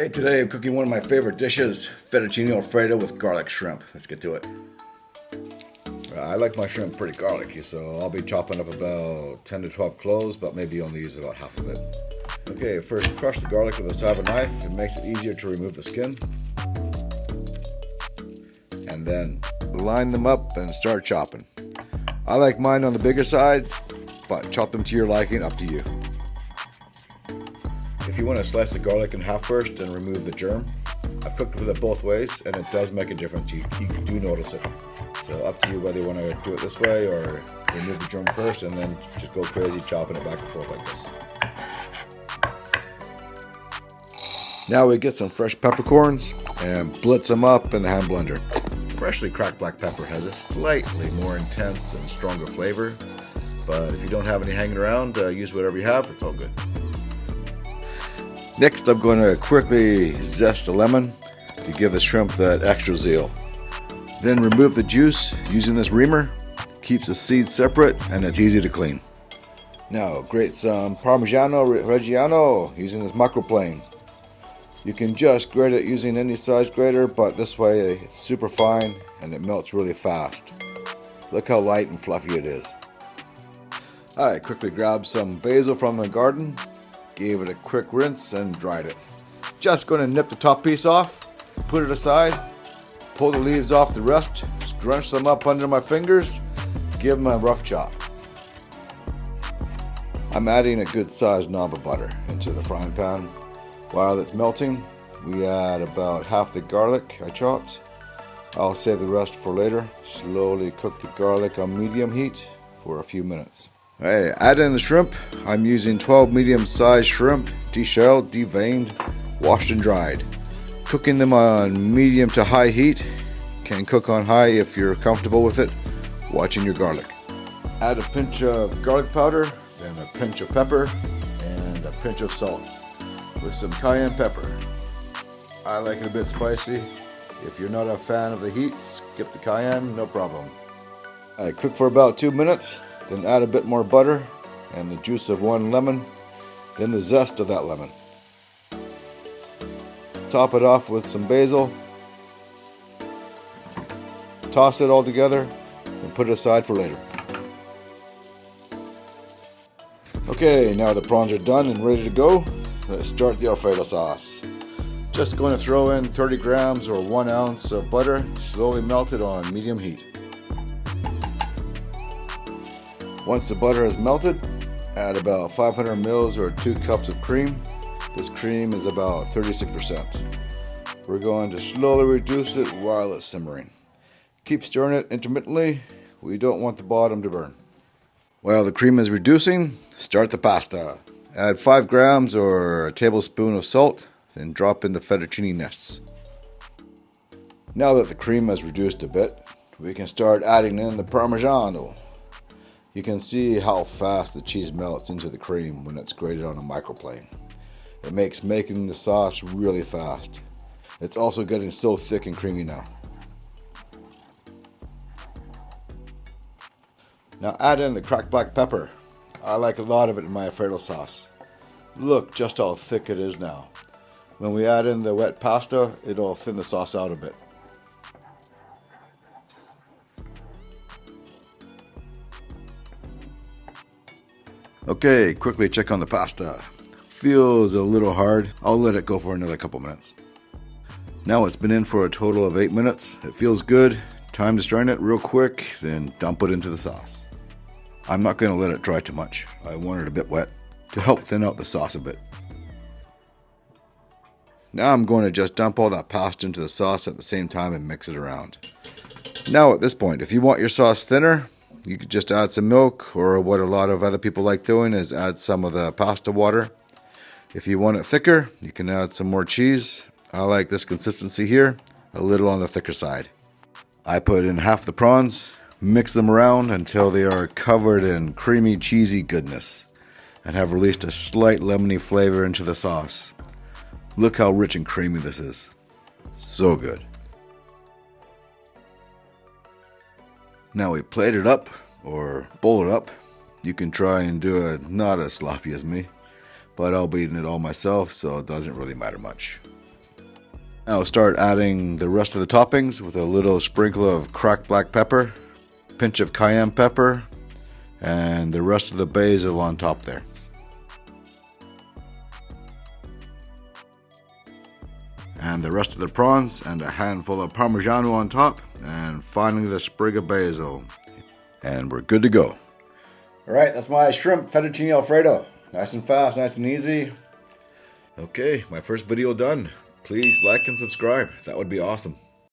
Hey, today I'm cooking one of my favorite dishes, fettuccine Alfredo with garlic shrimp. Let's get to it. I like my shrimp pretty garlicky, so I'll be chopping up about 10 to 12 cloves, but maybe only use about half of it. Okay, first crush the garlic with a side of a knife. It makes it easier to remove the skin. And then line them up and start chopping. I like mine on the bigger side, but chop them to your liking, up to you. If you want to slice the garlic in half first and remove the germ, I've cooked with it both ways and it does make a difference. You do notice it. So up to you whether you want to do it this way or remove the germ first and then just go crazy chopping it back and forth like this. Now we get some fresh peppercorns and blitz them up in the hand blender. Freshly cracked black pepper has a slightly more intense and stronger flavor, but if you don't have any hanging around, use whatever you have, it's all good. Next, I'm going to quickly zest a lemon to give the shrimp that extra zeal. Then remove the juice using this reamer. Keeps the seeds separate and it's easy to clean. Now, grate some Parmigiano Reggiano using this microplane. You can just grate it using any size grater, but this way it's super fine and it melts really fast. Look how light and fluffy it is. I quickly grabbed some basil from the garden. Gave it a quick rinse and dried it. Just going to nip the top piece off, put it aside, pull the leaves off the rest, scrunch them up under my fingers, give them a rough chop. I'm adding a good sized knob of butter into the frying pan. While it's melting, we add about half the garlic I chopped. I'll save the rest for later. Slowly cook the garlic on medium heat for a few minutes. Alright, add in the shrimp. I'm using 12 medium-sized shrimp, deshelled, deveined, washed and dried. Cooking them on medium to high heat. Can cook on high if you're comfortable with it. Watching your garlic. Add a pinch of garlic powder, then a pinch of pepper, and a pinch of salt with some cayenne pepper. I like it a bit spicy. If you're not a fan of the heat, skip the cayenne, no problem. I cook for about 2 minutes. Then add a bit more butter and the juice of 1 lemon, then the zest of that lemon. Top it off with some basil. Toss it all together and put it aside for later. Okay, now the prawns are done and ready to go. Let's start the Alfredo sauce. Just going to throw in 30 grams or 1 ounce of butter, slowly melted on medium heat. Once the butter is melted, add about 500 mils or 2 cups of cream. This cream is about 36%. We're going to slowly reduce it while it's simmering. Keep stirring it intermittently. We don't want the bottom to burn. While the cream is reducing, start the pasta. Add 5 grams or a tablespoon of salt, then drop in the fettuccine nests. Now that the cream has reduced a bit, we can start adding in the Parmigiano. You can see how fast the cheese melts into the cream when it's grated on a microplane. It makes making the sauce really fast. It's also getting so thick and creamy now. Now add in the cracked black pepper. I like a lot of it in my Alfredo sauce. Look just how thick it is now. When we add in the wet pasta, it'll thin the sauce out a bit. Okay, quickly check on the pasta. Feels a little hard. I'll let it go for another couple minutes. Now it's been in for a total of 8 minutes. It feels good. Time to strain it real quick, then dump it into the sauce. I'm not going to let it dry too much. I want it a bit wet to help thin out the sauce a bit. Now I'm going to just dump all that pasta into the sauce at the same time and mix it around. Now at this point, if you want your sauce thinner, you could just add some milk, or what a lot of other people like doing is add some of the pasta water. If you want it thicker, you can add some more cheese. I like this consistency here, a little on the thicker side. I put in half the prawns, mix them around until they are covered in creamy, cheesy goodness, and have released a slight lemony flavor into the sauce. Look how rich and creamy this is. So good. Now we plate it up, or bowl it up. You can try and do it not as sloppy as me, but I'll be eating it all myself, so it doesn't really matter much. I'll start adding the rest of the toppings with a little sprinkle of cracked black pepper, pinch of cayenne pepper, and the rest of the basil on top there. And the rest of the prawns and a handful of Parmigiano on top, and finally the sprig of basil. And we're good to go. Alright, that's my shrimp fettuccine Alfredo. Nice and fast, nice and easy. Okay, my first video done. Please like and subscribe. That would be awesome.